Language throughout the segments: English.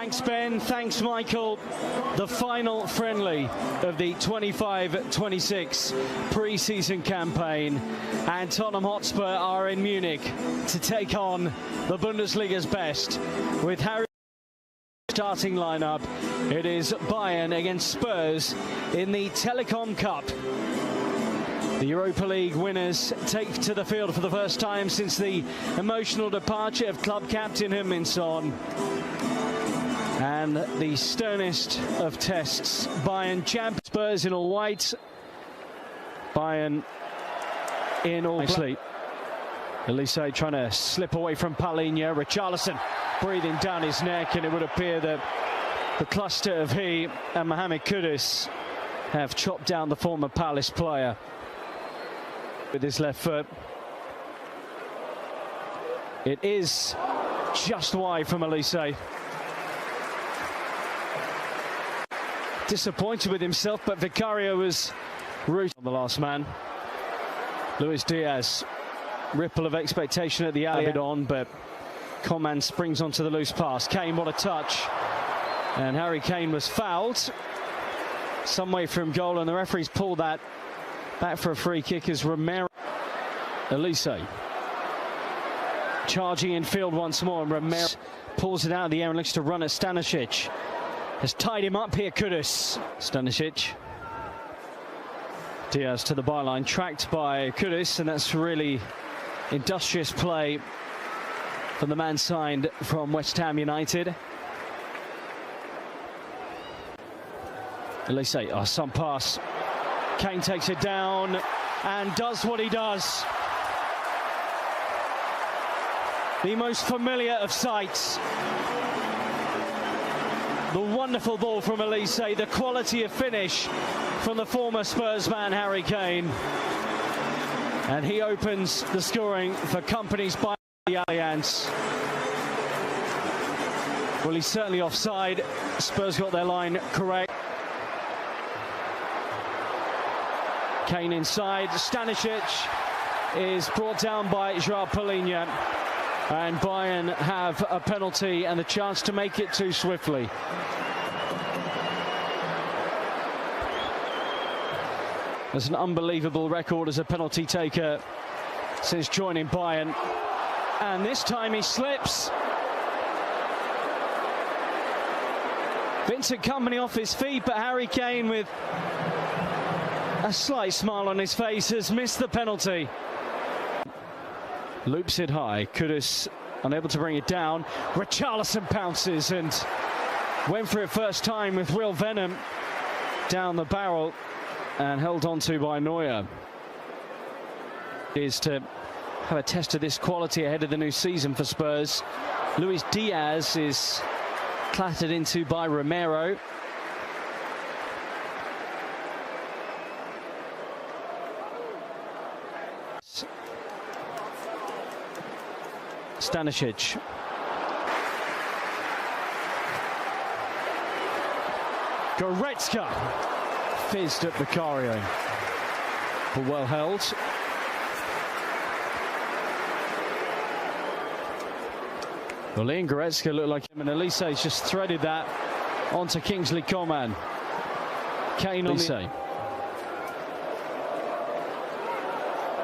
Thanks, Ben. Thanks, Michael. The final friendly of the 25-26 pre-season campaign, and Tottenham Hotspur are in Munich to take on the Bundesliga's best. With Harry starting lineup, it is Bayern against Spurs in the Telecom Cup. The Europa League winners take to the field for the first time since the emotional departure of club captain Heung-min Son. And the sternest of tests, Bayern champions, Spurs in all white, Bayern in all black. Elise trying to slip away from Palhinha. Richarlison breathing down his neck, and it would appear that the cluster of he and Mohamed Kudus have chopped down the former Palace player with his left foot. It is just wide from Elise. Disappointed with himself, but Vicario was rooted on the last man. Luis Diaz, ripple of expectation at the alley on, but Coman springs onto the loose pass. Kane, what a touch. And Harry Kane was fouled some way from goal, and the referee's pulled that back for a free kick as Romero. Elise charging in field once more, and Romero pulls it out of the air and looks to run at Stanisic. Has tied him up here, Kudus. Stanisic. Diaz to the byline, tracked by Kudus, and that's really industrious play from the man signed from West Ham United. Elise, some pass. Kane takes it down and does what he does. The most familiar of sights. The wonderful ball from Elise, the quality of finish from the former Spurs man Harry Kane. And he opens the scoring for companies by the Allianz. Well, he's certainly offside. Spurs got their line correct. Kane inside. Stanisic is brought down by João Palhinha. And Bayern have a penalty and the chance to make it too swiftly. There's an unbelievable record as a penalty taker since joining Bayern. And this time he slips. Vincent Kompany off his feet, but Harry Kane, with a slight smile on his face, has missed the penalty. Loops it high. Kudus unable to bring it down. Richarlison pounces and went for it first time with real venom down the barrel and held on to by Neuer. Is to have a test of this quality ahead of the new season for Spurs. Luis Diaz is clattered into by Romero. Stanisic. Goretzka fizzed at Vicario. But well held. Well, Ian Goretzka looked like him, and Elise just threaded that onto Kingsley Coman. Kane on the...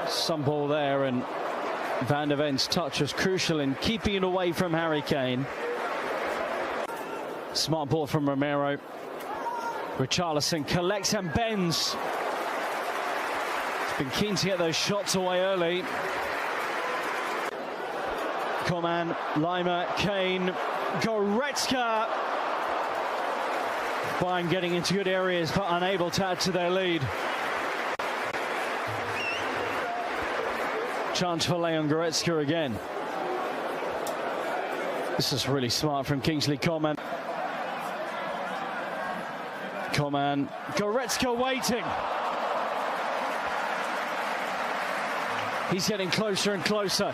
Some ball there, and Van der Ven's touch was crucial in keeping it away from Harry Kane. Smart ball from Romero. Richarlison collects and bends. He's been keen to get those shots away early. Coman, Lima, Kane, Goretzka. Bayern getting into good areas but unable to add to their lead. Chance for Leon Goretzka again. This is really smart from Kingsley Coman. Coman, Goretzka waiting. He's getting closer and closer.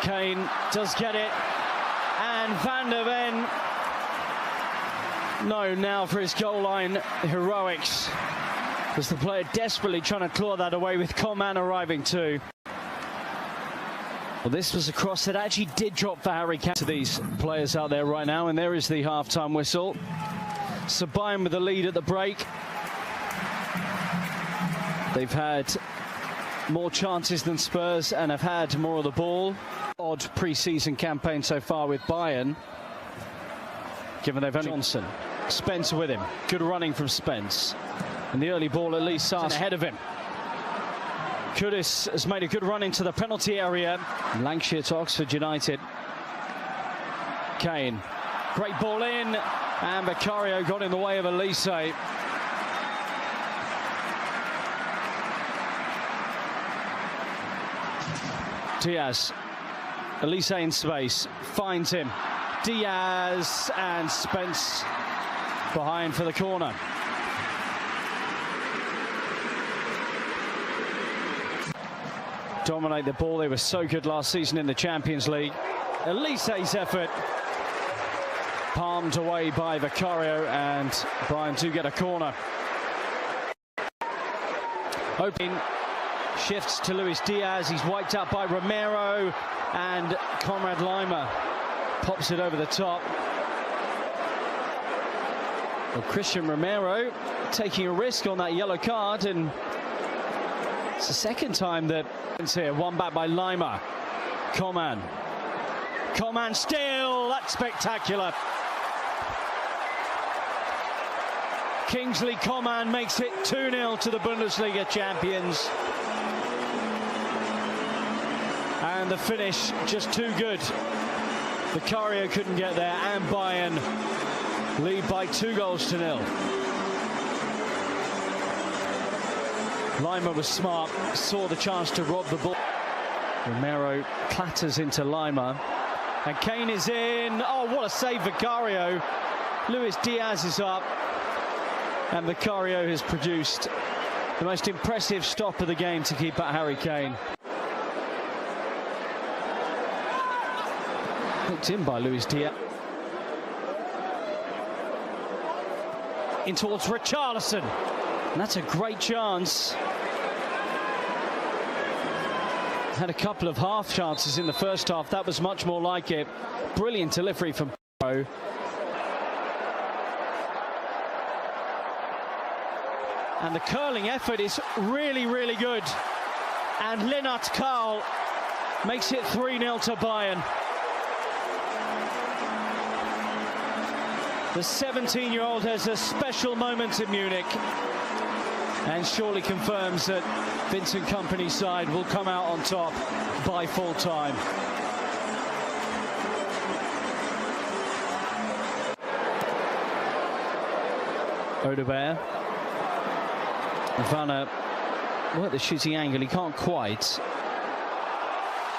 Kane does get it, and Van der Ven. No, now for his goal line heroics. As the player desperately trying to claw that away with Coman arriving too. Well, this was a cross that actually did drop for Harry Kane to these players out there right now, and there is the half-time whistle. So Bayern with the lead at the break. They've had more chances than Spurs and have had more of the ball. Odd pre-season campaign so far with Bayern, given they've only Johnson. Spence with him. Good running from Spence. And the early ball at least starts ahead of him. Kudus has made a good run into the penalty area. Lancashire to Oxford United. Kane. Great ball in. And Vicario got in the way of Elise. Diaz. Elise in space. Finds him. Diaz and Spence behind for the corner. Dominate the ball. They were so good last season in the Champions League. Elise's effort palmed away by Vicario, and Bayern do get a corner. Hoping shifts to Luis Diaz. He's wiped out by Romero, and Conrad Lima pops it over the top. Well, Christian Romero taking a risk on that yellow card, and it's the second time that it's here. One back by Lima. Coman still. That's spectacular. Kingsley Coman makes it 2-0 to the Bundesliga champions. And the finish just too good. Vicario couldn't get there, and Bayern lead by 2-0. Lima was smart, saw the chance to rob the ball. Romero clatters into Lima, and Kane is in. Oh, what a save, Vicario. Luis Diaz is up, and Vicario has produced the most impressive stop of the game to keep out Harry Kane. Hooked in by Luis Diaz. In towards Richarlison. And that's a great chance. Had a couple of half chances in the first half. That was much more like it. Brilliant delivery from Pro. And the curling effort is really, really good. And Lennart Karl makes it 3-0 to Bayern. The 17-year-old has a special moment in Munich, and surely confirms that Vincent Kompany's side will come out on top by full time. Odegaard. Vanna worked the shooting angle, he can't quite.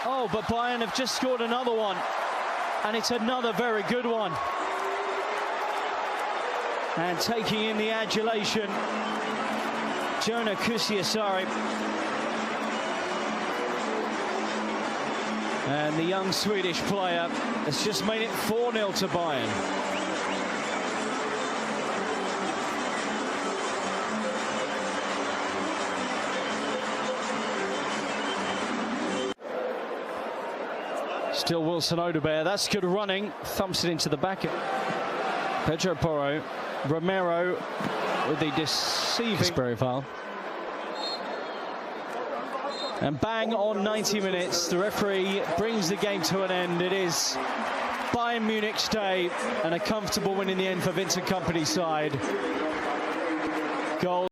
Oh, but Bayern have just scored another one, and it's another very good one. And taking in the adulation, Jonah Kusiasari. And the young Swedish player has just made it 4-0 to Bayern. Still Wilson Odegaard. That's good running. Thumps it into the back. Pedro Porro. Romero with the deceiving foul. And bang on 90 minutes, the referee brings the game to an end. It is Bayern Munich's day, and a comfortable win in the end for Vincent Kompany's side. Goal.